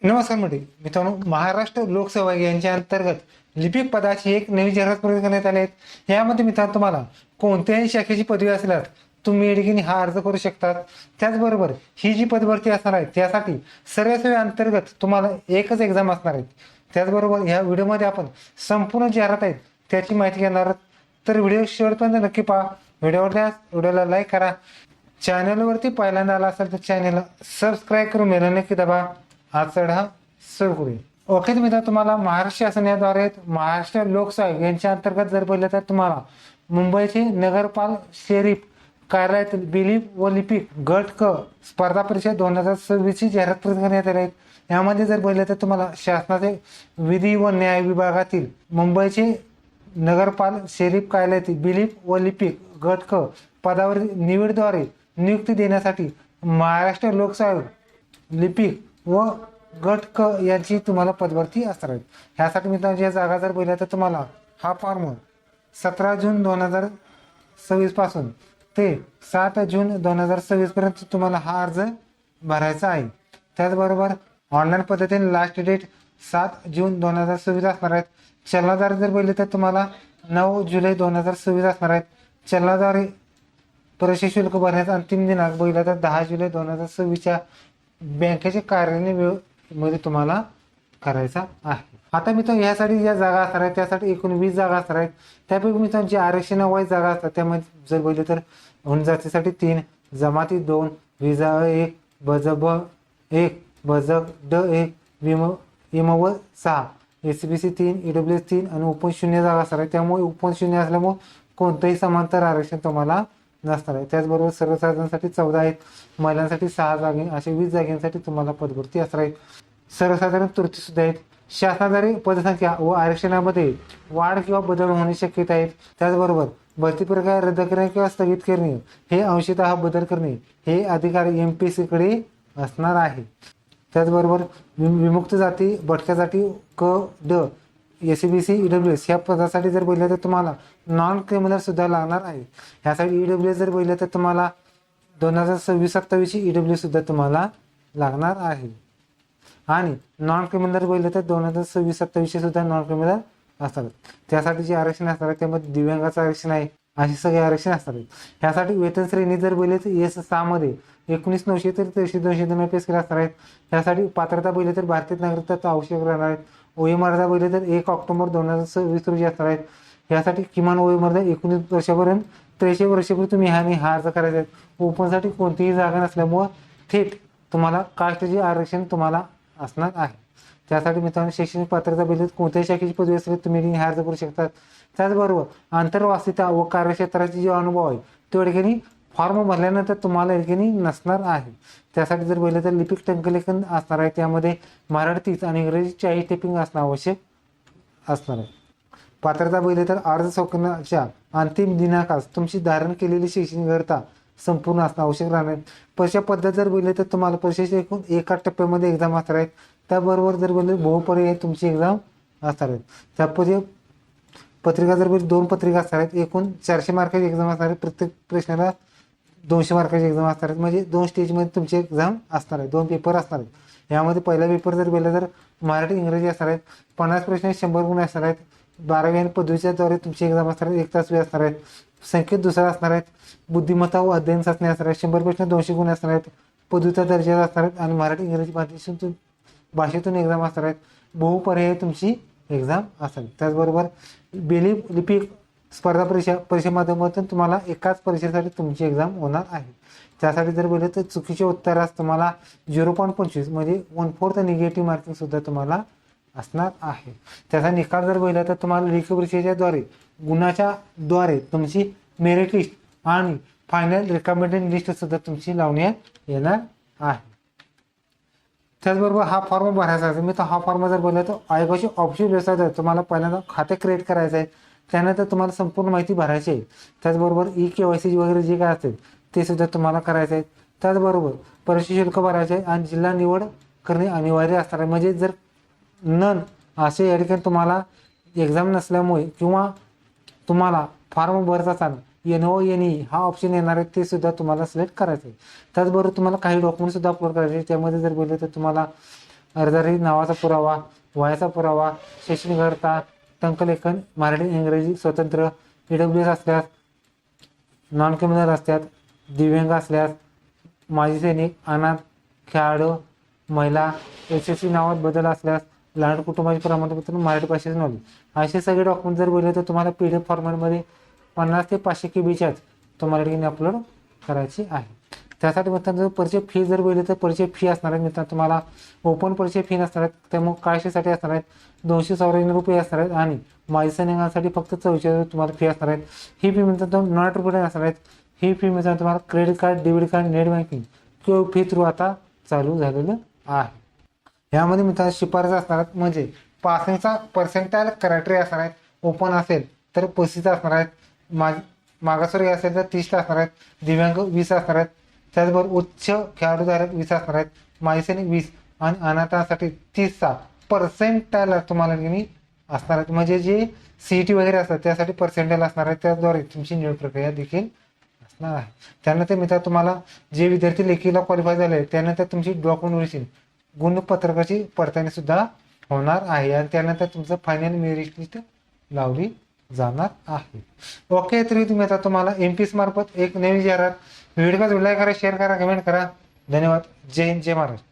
नमस्कार मित्रांनो, महाराष्ट्र लोकसेवा यांच्या अंतर्गत लिपिक पदाची एक नवी जाहिरात प्रसिद्ध करण्यात आली आहे। यामध्ये मित्रांनो तुम्हाला कोणत्याही शाखेची पदवी असल्यास तुम्ही या ठिकाणी हा अर्ज करू शकतात। त्याचबरोबर ही जी पदभरती असणार आहे त्यासाठी सर्व सेवा अंतर्गत तुम्हाला एकच एक्झाम असणार आहे। त्याचबरोबर ह्या व्हिडिओमध्ये आपण संपूर्ण जाहिरात आहे त्याची माहिती घेणार आहोत। तर व्हिडिओ शेवटपर्यंत नक्की पहा। व्हिडिओला लाईक करा। चॅनलवरती पहिल्यांदा आला असेल तर चॅनलला सबस्क्राईब करून बेल नक्की दाबा। आज चढा सुरू करूया। ओके मित्रांनो, तुम्हाला महाराष्ट्र शासन याद्वारे महाराष्ट्र लोकसेवा यांच्या अंतर्गत जर पाहिलं तर तुम्हाला मुंबईचे नगरपाल शरीफ कार्यालयातील बिलीप व लिपिक गट क स्पर्धा परीक्षा 2026 ची जाहिरात प्रसिद्ध करण्यात आली आहे। यामध्ये जर पाहिलं तर तुम्हाला शासनाचे विधी व न्याय विभागातील मुंबईचे नगरपाल शरीफ कार्यालयातील बिलीप व लिपिक गट क पदावरील निवडद्वारे नियुक्ती देण्यासाठी महाराष्ट्र लोकसेवा लिपिक व गट क यांची तुम्हाला पदभरती असणार आहे। ह्यासाठी मित्रांनो ज्या जागा जर पाहिल्या तर तुम्हाला हा फॉर्म 17 जून 2026 पासून ते 7 जून 2026 पर्यंत तुम्हाला हा अर्ज भरायचा आहे। त्याचबरोबर ऑनलाईन पद्धतीने लास्ट डेट 7 जून 2026 असणार आहे। चलनाद्वारे जर पाहिले तर तुम्हाला 9 जुलै 2026 असणार आहे। चलनाद्वारे प्रवेश शुल्क भरण्याचा अंतिम दिनांक बघितला तर 10 जुलै 2026 च्या बँकेचे कार्यालय मध्ये तुम्हाला करायचा आहे। आता मित्रांनो यासाठी ज्या जागा असणार आहेत त्यासाठी एकूण 20 जागा असणार आहेत। त्यापैकी मित्रांनो जी आरक्षण वाईज जागा असतात त्यामध्ये जर बघितलं तर हुनजातीसाठी 3, जमाती 2, विजा 1, बजब 1, बजग ड 1, विमव 6, एसबीसी 3, ईडब्ल्यूएस 3 आणि ओपन 0 जागा असणार आहे। त्यामुळे ओपन 0 असल्यामुळे कोणतंही समांतर आरक्षण तुम्हाला नसणार आहे। त्याचबरोबर सर्वसाधारणसाठी 14 आहेत, महिलांसाठी 6 जागे असे 20 जागांसाठी तुम्हाला पदभरती असणार आहे। सर्वसाधारण त्रुटी सुद्धा आहेत। शासनाद्वारे पदसंख्या व आरक्षणामध्ये वाढ किंवा बदल होणे शक्यता आहेत। त्याचबरोबर भरती प्रक्रिया रद्द करणे किंवा स्थगित करणे हे अंशतः बदल करणे हे अधिकार MPSC कडे असणार आहे। त्याचबरोबर विमुक्त जाती भटक्या जाती क ड एसबीसी ईडब्ल्यूएस ह्या पदासाठी जर बघितलं तर तुम्हाला नॉन क्रिमिनल सुद्धा लागणार आहे। ह्यासाठी ईडब्ल्यूएस जर बघितलं तर तुम्हाला 2026-27 ची ईडब्ल्यूएस सुद्धा तुम्हाला लागणार आहे। आणि नॉन क्रिमिनल बघितलं तर 2026-27 सुद्धा नॉन क्रिमिनल असतात। त्यासाठी जे आरक्षण असणार आहे त्यामध्ये दिव्यांगाचं आरक्षण आहे, असे सगळे आरक्षण असणार आहेत। ह्यासाठी वेतन श्रेणी जर बघितले तर S6 मध्ये 19,900 ते 23,200 पे स्केल असणार आहेत। ह्यासाठी पात्रता बघितली तर भारतीय नागरिकत्व आवश्यक राहणार आहेत। वयोमर्यादा बघितली तर 1 ऑक्टोबर 2026 रोजी असणार आहेत। यासाठी किमान वयोमर्यादा 19 वर्षापर्यंत 63 वर्षापर्यंत तुम्ही हा अर्ज करायचा आहे। ओपनसाठी कोणतीही जागा नसल्यामुळे थेट तुम्हाला कास्टचे आरक्षण तुम्हाला असणार आहे। त्यासाठी मित्रांनो शैक्षणिक पात्रता बघितली कोणत्याही शाखेची पदवी असेल तुम्ही हा अर्ज करू शकता। त्याचबरोबर आंतरवासिता व कार्यक्षेत्राचे जे अनुभव आहे तो या ठिकाणी फॉर्म भरल्यानंतर तुम्हाला या ठिकाणी नसणार आहे। त्यासाठी जर बघितलं तर लिपिक टंकलेखन असणार आहे, त्यामध्ये मराठी आणि इंग्रजी 40 टायपिंग असणं आवश्यक असणार आहे। पात्रता बघितली तर अर्ज सोडण्याच्या अंतिम दिनांकास तुमची धारण केलेली शैक्षणिक अर्हता संपूर्ण असणं आवश्यक राहणार आहे। परीक्षा पद्धत जर बघितली तर तुम्हाला परीक्षेच्या एकूण एका टप्प्यामध्ये एक्झाम असणार आहेत। त्याबरोबर जर बघितलं बहुपर्यायी तुमची एक्झाम असणार आहेत। त्यामध्ये पत्रिका जर बघितली 2 पत्रिका असणार आहेत। एकूण 400 मार्काची एक्झाम असणार आहे। प्रत्येक प्रश्नाला 200 मार्काची एक्झाम असणार आहेत। म्हणजे 2 स्टेजमध्ये तुमची एक्झाम असणार आहे, 2 पेपर असणार आहेत। यामध्ये पहिला पेपर जर बघितला तर मराठी इंग्रजी असणार आहेत। 50 प्रश्न 100 गुण असणार आहेत। 12वी आणि पदवीच्या द्वारे तुमची एक्झाम असणार आहे, 1 तास वेळ असणार आहेत। संकेत दुसरा असणार आहेत। बुद्धिमत्ता व अध्ययन चाचणी असणार आहे, 100 प्रश्न 200 गुण असणार आहेत। पदवीचा दर्जा असणार आहेत आणि मराठी इंग्रजी भाषेतून एक्झाम असणार आहेत। बहुपर्यायी तुमची एक्झाम असेल। त्याचबरोबर बिलीप लिपिक स्पर्धा परीक्षे माध्यमातून तुम्हाला एकाच परीक्षेसाठी तुमची एक्झाम होणार आहे। त्यासाठी जर बोलले तर चुकीचे उत्तरास तुम्हाला 0.25 म्हणजे 1/4 निगेटिव्ह मार्किंग सुद्धा तुम्हाला असणार आहे। त्याचा निकाल जर बघितला तर तुम्हाला लेखी परीक्षेच्या गुणाच्या द्वारे तुमची मेरिट लिस्ट आणि फायनल रिकमेंडेड लिस्ट सुद्धा तुमची लावण्यात येणार आहे। त्याचबरोबर हा फॉर्म भरायचा आहे। मी तर हा फॉर्म जर बघितला तर आयोगाची ऑफिशियल वेबसाईट आहे, तुम्हाला पहिल्यांदा खाते क्रिएट करायचं आहे। त्यानंतर तुम्हाला संपूर्ण माहिती भरायची आहे। त्याचबरोबर KYC वगैरे जे काय असेल ते सुद्धा तुम्हाला करायचं आहे। त्याचबरोबर परीक्षा शुल्क भरायचे आहे आणि जिल्हा निवड करणे अनिवार्य असणार आहे। म्हणजे जर नन असे या ठिकाणी तुम्हाला एक्झाम नसल्यामुळे किंवा तुम्हाला फॉर्म भरत असताना NO NE हा ऑप्शन येणार आहे ते सुद्धा तुम्हाला सिलेक्ट करायचं आहे। त्याचबरोबर तुम्हाला काही डॉक्युमेंट सुद्धा अपलोड करायचे। त्यामध्ये जर बोलले तर तुम्हाला अर्जदारी नावाचा पुरावा, वयाचा पुरावा, शैक्षणिक अर्हता, टंकलेखन मराठी इंग्रजी स्वतंत्र, EWS असल्यास, नॉन क्रिमिनल असल्यास, दिव्यांग असल्यास, माजी सैनिक, अनाथ, खेळाडू, महिला, SSC नावात बदल असल्यास, लहान कुटुंबाचे प्रमाणपत्र, मराठी भाषेचे नॉलेज, असे सगळे डॉक्युमेंट जर बोलले तर तुम्हाला PDF फॉर्मॅटमध्ये 50 ते 500 KBच्याच तुम्हाला ठिकाणी अपलोड करायची आहे. त्यासाठी मित्रांनो परिचय फी जर बोलली तर परिचय फी असणार आहे मित्रांनो, तुम्हाला ओपन परिचय फी नसणार आहेत, त्यामुळे कायशासाठी असणार आहेत 294 रुपये असणार आहेत आणि माजी सैनिकांसाठी फक्त 44 तुम्हाला फी असणार आहेत. ही फी मित्रांनो नॉट रिपोर्टेड असणार आहेत. ही फी मित्रांनो तुम्हाला credit card, debit card, net banking किंवा फी थ्रू आता चालू झालेलं आहे. यामध्ये मित्रांनो शिफारस असणार आहेत, म्हणजे पासिंगचा पर्सेंटाईल क्रायटेरिया असणार आहेत. ओपन असेल तर 35 असणार आहेत, मागासवर्गीय असेल तर 30 असणार आहेत, दिव्यांग 20 असणार आहेत, त्याचबरोबर उच्च खेळाडूधारक 20 असणार आहेत, माजी सैनिक 20 आणि अनाथांसाठी 30चा पर्सेंटाईल तुम्हाला असणार आहेत. म्हणजे जे CET वगैरे असतात त्यासाठी पर्सेंटाईल असणार आहे, त्याद्वारे तुमची निवड प्रक्रिया देखील असणार आहे. त्यानंतर मित्रांनो तुम्हाला जे विद्यार्थी लेखीला क्वालिफाय झाले त्यानंतर तुमची डॉक्युमेंट व्हेरिफिकेशन गुणपत्रकाची पडताळणी सुद्धा होणार आहे आणि त्यानंतर तुमचं फायनल मेरिट लिस्ट लावली जाणार आहे. ओके, तरी तुम्ही आता तुम्हाला MPS मार्फत एक नवीन जाहिरात व्हिडिओ लाईक करा, शेअर करा, कमेंट करा. धन्यवाद. जय हिंद, जय महाराष्ट्र.